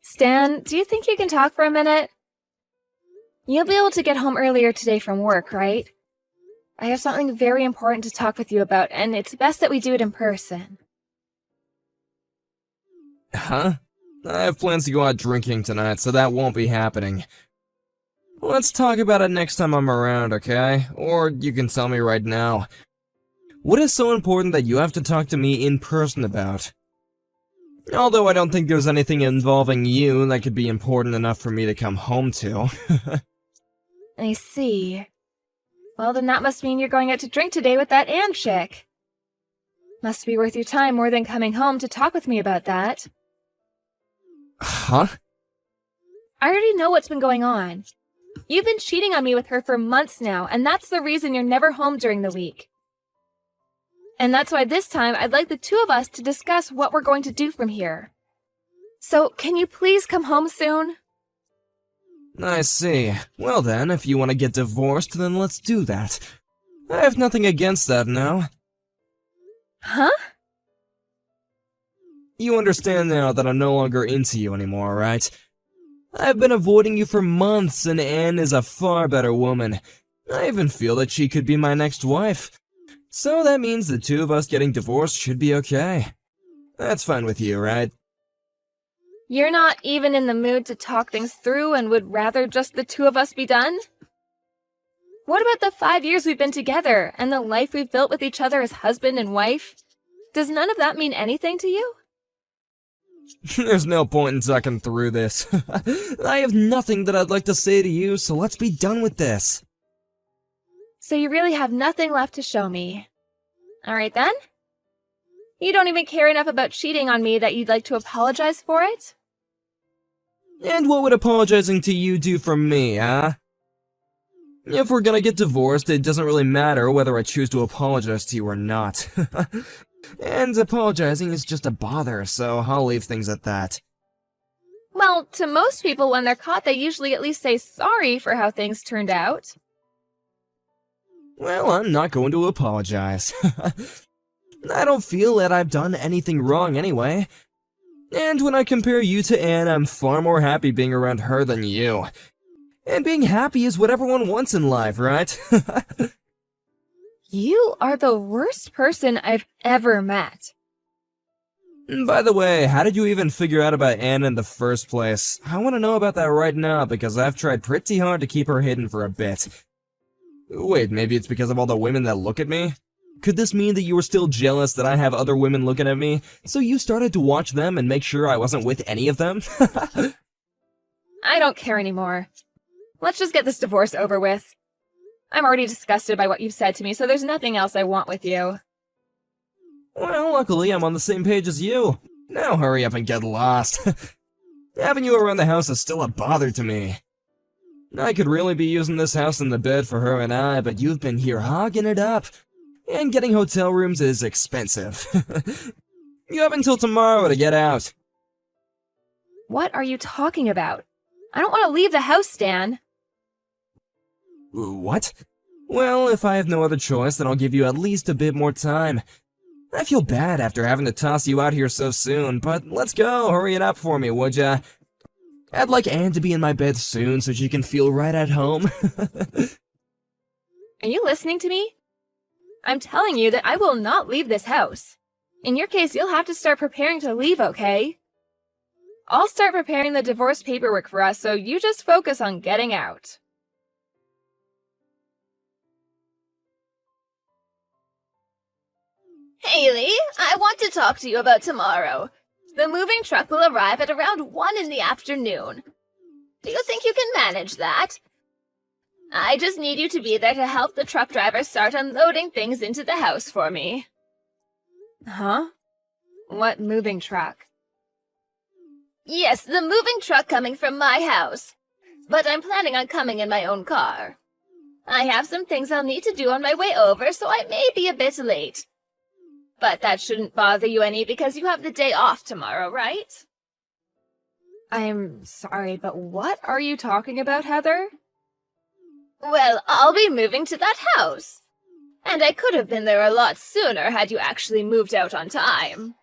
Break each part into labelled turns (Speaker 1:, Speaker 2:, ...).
Speaker 1: Stan, do you think you can talk for a minute? You'll be able to get home earlier today from work, right? I have something very important to talk with you about, and it's best that we do it in person.
Speaker 2: Huh? I have plans to go out drinking tonight, so that won't be happening. Let's talk about it next time I'm around, okay? Or you can tell me right now. What is so important that you have to talk to me in person about? Although I don't think there's anything involving you that could be important enough for me to come home to.
Speaker 1: I see. Well, then that must mean you're going out to drink today with that Anne chick. Must be worth your time more than coming home to talk with me about that.
Speaker 2: Huh?
Speaker 1: I already know what's been going on. You've been cheating on me with her for months now, and that's the reason you're never home during the week. And that's why this time I'd like the two of us to discuss what we're going to do from here. So, can you please come home soon?
Speaker 2: I see. Well then, if you want to get divorced, then let's do that. I have nothing against that now.
Speaker 1: Huh?
Speaker 2: You understand now that I'm no longer into you anymore, right? I've been avoiding you for months, and Anne is a far better woman. I even feel that she could be my next wife. So that means the two of us getting divorced should be okay. That's fine with you, right?
Speaker 1: You're not even in the mood to talk things through and would rather just the two of us be done? What about the 5 years we've been together and the life we've built with each other as husband and wife? Does none of that mean anything to you?
Speaker 2: There's no point in talking through this. I have nothing that I'd like to say to you, so let's be done with this.
Speaker 1: So you really have nothing left to show me. Alright then? You don't even care enough about cheating on me that you'd like to apologize for it?
Speaker 2: And what would apologizing to you do for me, huh? If we're gonna get divorced, it doesn't really matter whether I choose to apologize to you or not. And apologizing is just a bother, so I'll leave things at that.
Speaker 1: Well, to most people when they're caught, they usually at least say sorry for how things turned out.
Speaker 2: Well, I'm not going to apologize. I don't feel that I've done anything wrong anyway. And when I compare you to Anne, I'm far more happy being around her than you. And being happy is what everyone wants in life, right?
Speaker 1: You are the worst person I've ever met.
Speaker 2: By the way, how did you even figure out about Anne in the first place? I want to know about that right now, because I've tried pretty hard to keep her hidden for a bit. Wait, maybe it's because of all the women that look at me? Could this mean that you were still jealous that I have other women looking at me, so you started to watch them and make sure I wasn't with any of them?
Speaker 1: I don't care anymore. Let's just get this divorce over with. I'm already disgusted by what you've said to me, so there's nothing else I want with you.
Speaker 2: Well, luckily I'm on the same page as you. Now hurry up and get lost. Having you around the house is still a bother to me. I could really be using this house and the bed for her and I, but you've been here hogging it up. And getting hotel rooms is expensive. You have until tomorrow to get out.
Speaker 1: What are you talking about? I don't want to leave the house, Stan.
Speaker 2: What? Well, if I have no other choice, then I'll give you at least a bit more time. I feel bad after having to toss you out here so soon, but let's go, hurry it up for me, would ya? I'd like Anne to be in my bed soon so she can feel right at home.
Speaker 1: Are you listening to me? I'm telling you that I will not leave this house. In your case, you'll have to start preparing to leave, okay? I'll start preparing the divorce paperwork for us, so you just focus on getting out. Haley, I want to talk to you about tomorrow. The moving truck will arrive at around 1 in the afternoon. Do you think you can manage that? I just need you to be there to help the truck driver start unloading things into the house for me. Huh? What moving truck? Yes, the moving truck coming from my house. But I'm planning on coming in my own car. I have some things I'll need to do on my way over, so I may be a bit late. But that shouldn't bother you any because you have the day off tomorrow, right? I'm sorry, but what are you talking about, Heather? Well, I'll be moving to that house. And I could have been there a lot sooner had you actually moved out on time.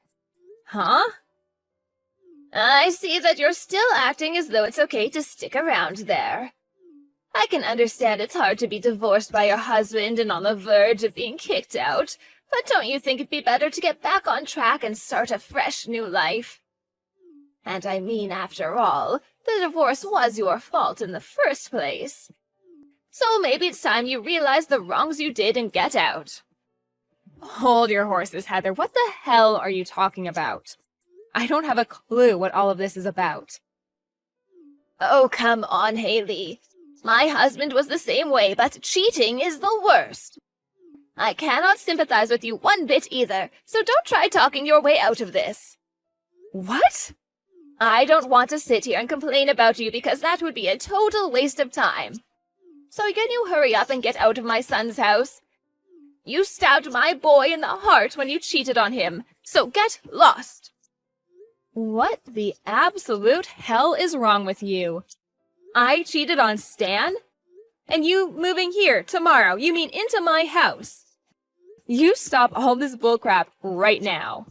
Speaker 1: Huh? I see that you're still acting as though it's okay to stick around there. I can understand it's hard to be divorced by your husband and on the verge of being kicked out, but don't you think it'd be better to get back on track and start a fresh new life? And I mean, after all, the divorce was your fault in the first place. So maybe it's time you realize the wrongs you did and get out.
Speaker 3: Hold your horses, Heather. What the hell are you talking about? I don't have a clue what all of this is about.
Speaker 1: Oh, come on, Haley. My husband was the same way, but cheating is the worst. I cannot sympathize with you one bit either, so don't try talking your way out of this.
Speaker 3: What?
Speaker 1: I don't want to sit here and complain about you because that would be a total waste of time. So can you hurry up and get out of my son's house? You stabbed my boy in the heart when you cheated on him, so get lost.
Speaker 3: What the absolute hell is wrong with you? I cheated on Stan? And you moving here tomorrow, you mean into my house? You stop all this bullcrap right now.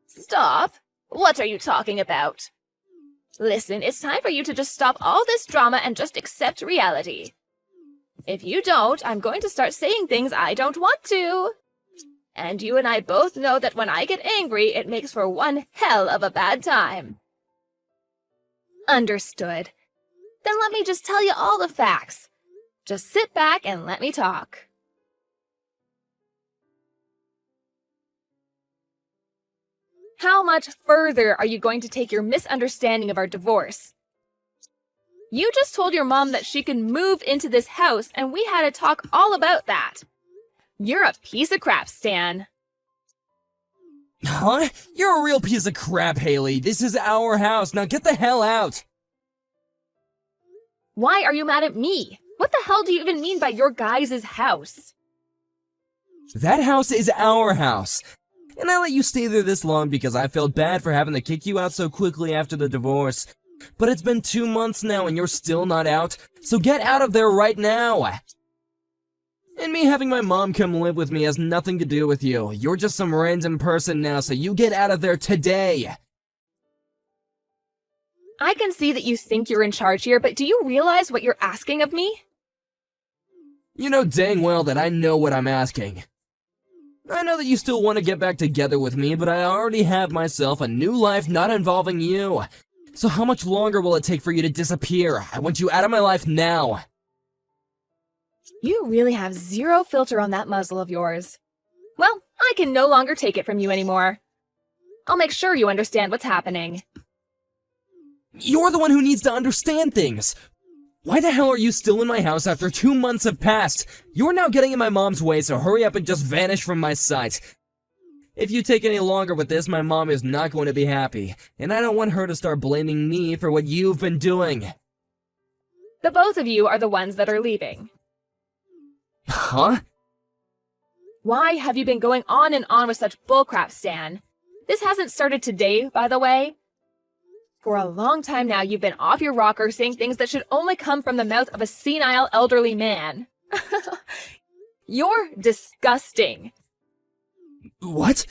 Speaker 1: Stop? What are you talking about? Listen, it's time for you to just stop all this drama and just accept reality. If you don't, I'm going to start saying things I don't want to. And you and I both know that when I get angry, it makes for one hell of a bad time.
Speaker 3: Understood.
Speaker 1: Then let me just tell you all the facts. Just sit back and let me talk.
Speaker 3: How much further are you going to take your misunderstanding of our divorce? You just told your mom that she could move into this house, and we had a talk all about that. You're a piece of crap, Stan.
Speaker 2: Huh? You're a real piece of crap, Haley. This is our house. Now get the hell out.
Speaker 3: Why are you mad at me? What the hell do you even mean by your guys' house?
Speaker 2: That house is our house. And I let you stay there this long because I felt bad for having to kick you out so quickly after the divorce. But it's been 2 months now and you're still not out, so get out of there right now! And me having my mom come live with me has nothing to do with you. You're just some random person now, so you get out of there today!
Speaker 3: I can see that you think you're in charge here, but do you realize what you're asking of me?
Speaker 2: You know dang well that I know what I'm asking. I know that you still want to get back together with me, but I already have myself a new life not involving you. So how much longer will it take for you to disappear? I want you out of my life now.
Speaker 3: You really have zero filter on that muzzle of yours. Well, I can no longer take it from you anymore. I'll make sure you understand what's happening.
Speaker 2: You're the one who needs to understand things. Why the hell are you still in my house after 2 months have passed? You're now getting in my mom's way, so hurry up and just vanish from my sight. If you take any longer with this, my mom is not going to be happy, and I don't want her to start blaming me for what you've been doing.
Speaker 3: The both of you are the ones that are leaving.
Speaker 2: Huh?
Speaker 3: Why have you been going on and on with such bullcrap, Stan? This hasn't started today, by the way. For a long time now, you've been off your rocker saying things that should only come from the mouth of a senile elderly man. You're disgusting.
Speaker 2: What?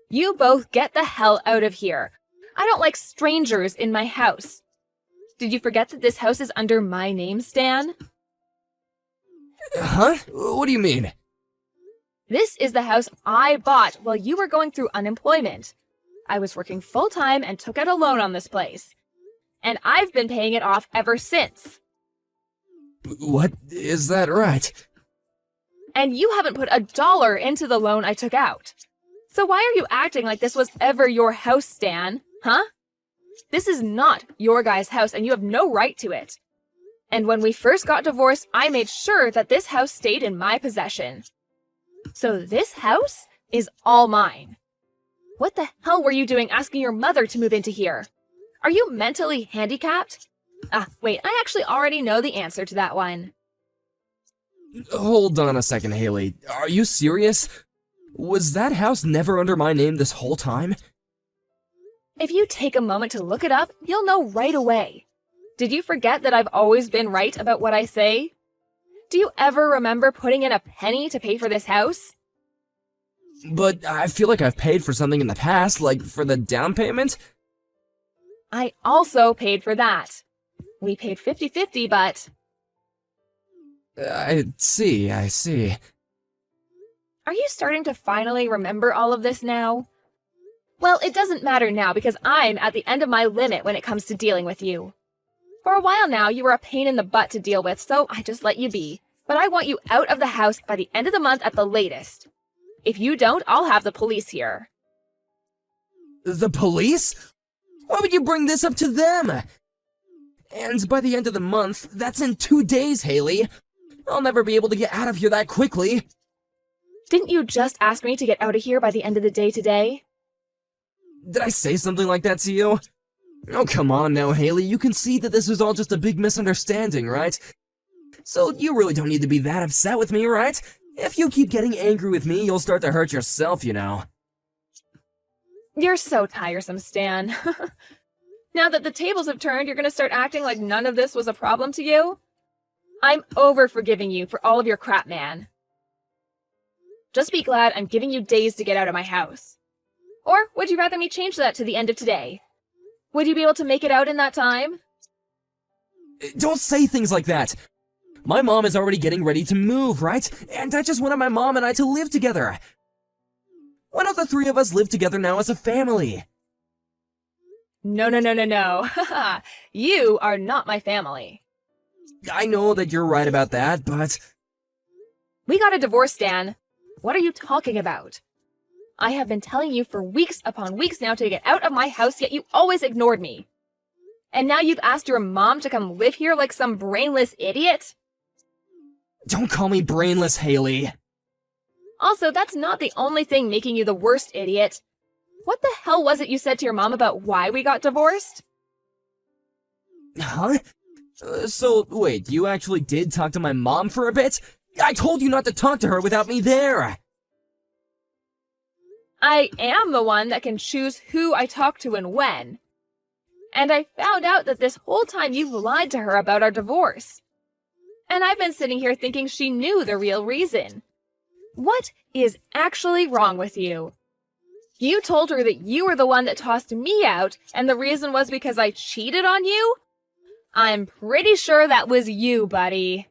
Speaker 3: You both get the hell out of here. I don't like strangers in my house. Did you forget that this house is under my name, Stan?
Speaker 2: Huh? What do you mean?
Speaker 3: This is the house I bought while you were going through unemployment. I was working full-time and took out a loan on this place. And I've been paying it off ever since.
Speaker 2: What? Is that right?
Speaker 3: And you haven't put $1 into the loan I took out. So why are you acting like this was ever your house, Stan? Huh? This is not your guy's house and you have no right to it. And when we first got divorced, I made sure that this house stayed in my possession. So this house is all mine. What the hell were you doing asking your mother to move into here? Are you mentally handicapped? Wait, I actually already know the answer to that one.
Speaker 2: Hold on a second, Haley. Are you serious? Was that house never under my name this whole time?
Speaker 3: If you take a moment to look it up, you'll know right away. Did you forget that I've always been right about what I say? Do you ever remember putting in a penny to pay for this house?
Speaker 2: But I feel like I've paid for something in the past, like for the down payment.
Speaker 3: I also paid for that. We paid 50-50, but...
Speaker 2: I see.
Speaker 3: Are you starting to finally remember all of this now? Well, it doesn't matter now because I'm at the end of my limit when it comes to dealing with you. For a while now, you were a pain in the butt to deal with, so I just let you be. But I want you out of the house by the end of the month at the latest. If you don't, I'll have the police here.
Speaker 2: The police? Why would you bring this up to them? And by the end of the month, that's in 2 days, Haley. I'll never be able to get out of here that quickly.
Speaker 3: Didn't you just ask me to get out of here by the end of the day today?
Speaker 2: Did I say something like that to you? Oh, come on now, Haley. You can see that this was all just a big misunderstanding, right? So you really don't need to be that upset with me, right? If you keep getting angry with me, you'll start to hurt yourself, you know.
Speaker 3: You're so tiresome, Stan. Now that the tables have turned, you're gonna start acting like none of this was a problem to you? I'm over forgiving you for all of your crap, man. Just be glad I'm giving you days to get out of my house. Or would you rather me change that to the end of today? Would you be able to make it out in that time?
Speaker 2: Don't say things like that. My mom is already getting ready to move, right? And I just wanted my mom and I to live together. Why don't the 3 of us live together now as a family?
Speaker 3: No. You are not my family.
Speaker 2: I know that you're right about that, but...
Speaker 3: We got a divorce, Dan. What are you talking about? I have been telling you for weeks upon weeks now to get out of my house, yet you always ignored me. And now you've asked your mom to come live here like some brainless idiot?
Speaker 2: Don't call me brainless, Haley.
Speaker 3: Also, that's not the only thing making you the worst idiot. What the hell was it you said to your mom about why we got divorced?
Speaker 2: Huh? So, wait, you actually did talk to my mom for a bit? I told you not to talk to her without me there!
Speaker 3: I am the one that can choose who I talk to and when. And I found out that this whole time you've lied to her about our divorce. And I've been sitting here thinking she knew the real reason. What is actually wrong with you? You told her that you were the one that tossed me out, and the reason was because I cheated on you? I'm pretty sure that was you, buddy.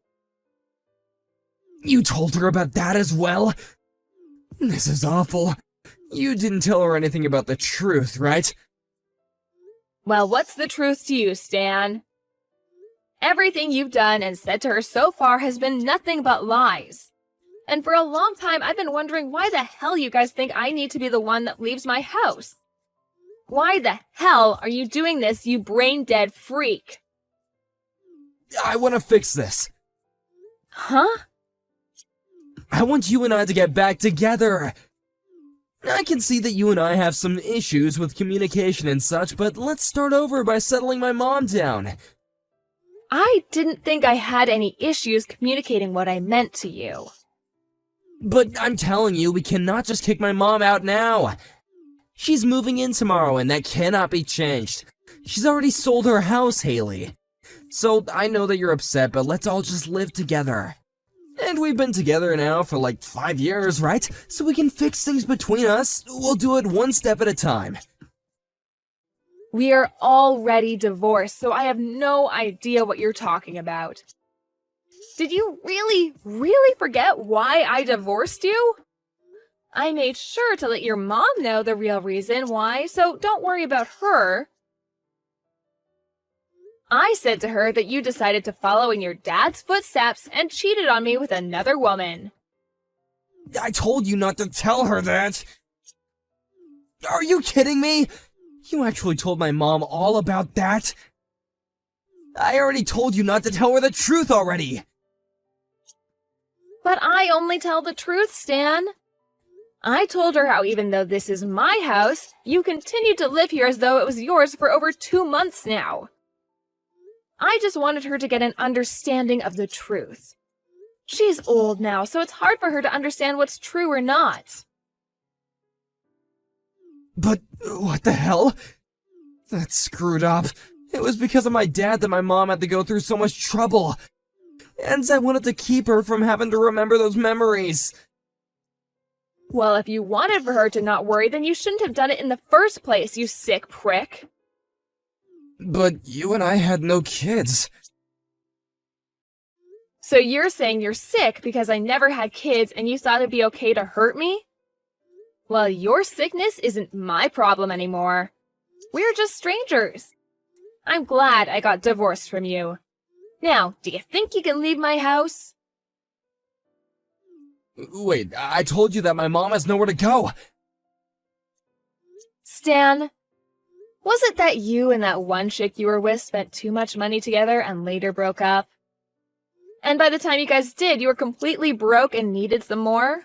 Speaker 2: You told her about that as well? This is awful. You didn't tell her anything about the truth, right?
Speaker 3: Well, what's the truth to you, Stan? Everything you've done and said to her so far has been nothing but lies. And for a long time, I've been wondering why the hell you guys think I need to be the one that leaves my house. Why the hell are you doing this, you brain-dead freak?
Speaker 2: I want to fix this.
Speaker 3: Huh?
Speaker 2: I want you and I to get back together. I can see that you and I have some issues with communication and such, but let's start over by settling my mom down.
Speaker 3: I didn't think I had any issues communicating what I meant to you.
Speaker 2: But I'm telling you, we cannot just kick my mom out now. She's moving in tomorrow, and that cannot be changed. She's already sold her house, Haley. So I know that you're upset, but let's all just live together. And we've been together now for like 5 years, right? So we can fix things between us. We'll do it one step at a time.
Speaker 3: We are already divorced, so I have no idea what you're talking about. Did you really forget why I divorced you? I made sure to let your mom know the real reason why, so don't worry about her. I said to her that you decided to follow in your dad's footsteps and cheated on me with another woman.
Speaker 2: I told you not to tell her that. Are you kidding me? You actually told my mom all about that? I already told you not to tell her the truth already.
Speaker 3: But I only tell the truth, Stan. I told her how even though this is my house, you continued to live here as though it was yours for over 2 months now. I just wanted her to get an understanding of the truth. She's old now, so it's hard for her to understand what's true or not.
Speaker 2: But what the hell? That's screwed up. It was because of my dad that my mom had to go through so much trouble. And I wanted to keep her from having to remember those memories.
Speaker 3: Well, if you wanted for her to not worry, then you shouldn't have done it in the first place, you sick prick.
Speaker 2: But you and I had no kids.
Speaker 3: So you're saying you're sick because I never had kids and you thought it'd be okay to hurt me? Well, your sickness isn't my problem anymore. We're just strangers. I'm glad I got divorced from you. Now, do you think you can leave my house?
Speaker 2: Wait, I told you that my mom has nowhere to go.
Speaker 3: Stan, was it that you and that one chick you were with spent too much money together and later broke up? And by the time you guys did, you were completely broke and needed some more?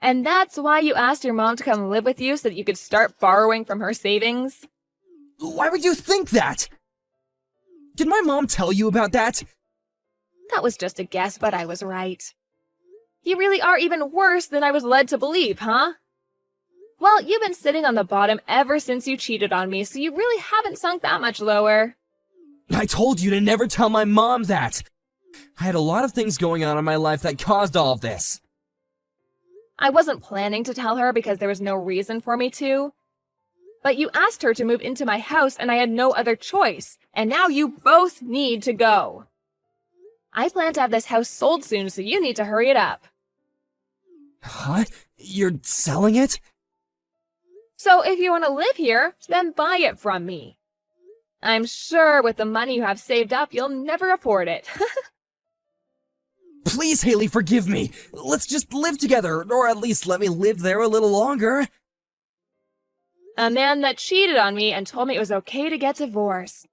Speaker 3: And that's why you asked your mom to come live with you so that you could start borrowing from her savings?
Speaker 2: Why would you think that? Did my mom tell you about that?
Speaker 3: That was just a guess, but I was right. You really are even worse than I was led to believe, huh? Well, you've been sitting on the bottom ever since you cheated on me, so you really haven't sunk that much lower.
Speaker 2: I told you to never tell my mom that. I had a lot of things going on in my life that caused all of this.
Speaker 3: I wasn't planning to tell her because there was no reason for me to. But you asked her to move into my house and I had no other choice, and now you both need to go. I plan to have this house sold soon, so you need to hurry it up.
Speaker 2: Huh? You're selling it?
Speaker 3: So if you want to live here, then buy it from me. I'm sure with the money you have saved up, you'll never afford it.
Speaker 2: Please, Haley, forgive me. Let's just live together, or at least let me live there a little longer.
Speaker 3: A man that cheated on me and told me it was okay to get divorced.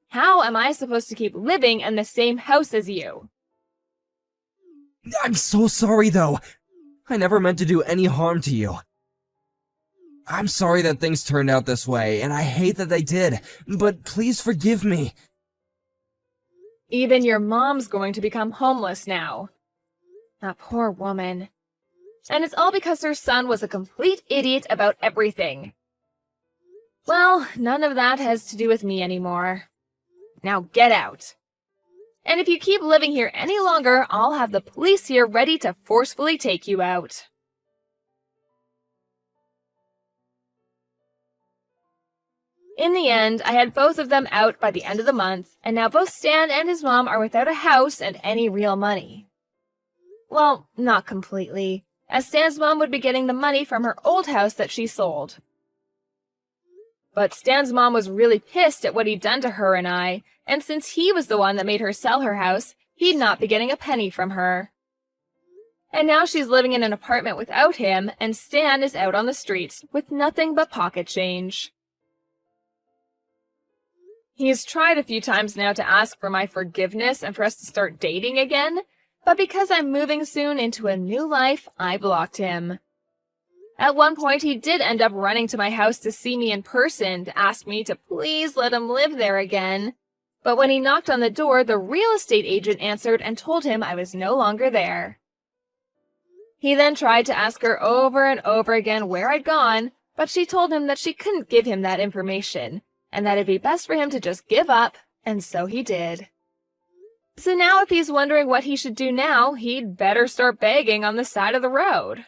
Speaker 3: How am I supposed to keep living in the same house as you?
Speaker 2: I'm so sorry, though. I never meant to do any harm to you. I'm sorry that things turned out this way, and I hate that they did, but please forgive me.
Speaker 3: Even your mom's going to become homeless now. That poor woman. And it's all because her son was a complete idiot about everything. Well, none of that has to do with me anymore. Now get out. And if you keep living here any longer, I'll have the police here ready to forcefully take you out. In the end, I had both of them out by the end of the month, and now both Stan and his mom are without a house and any real money. Well, not completely, as Stan's mom would be getting the money from her old house that she sold. But Stan's mom was really pissed at what he'd done to her and I, and since he was the one that made her sell her house, he'd not be getting a penny from her. And now she's living in an apartment without him, and Stan is out on the streets with nothing but pocket change. He's tried a few times now to ask for my forgiveness and for us to start dating again, but because I'm moving soon into a new life, I blocked him. At one point, he did end up running to my house to see me in person to ask me to please let him live there again. But when he knocked on the door, the real estate agent answered and told him I was no longer there. He then tried to ask her over and over again where I'd gone, but she told him that she couldn't give him that information, and that it'd be best for him to just give up, and so he did. So now if he's wondering what he should do now, he'd better start begging on the side of the road.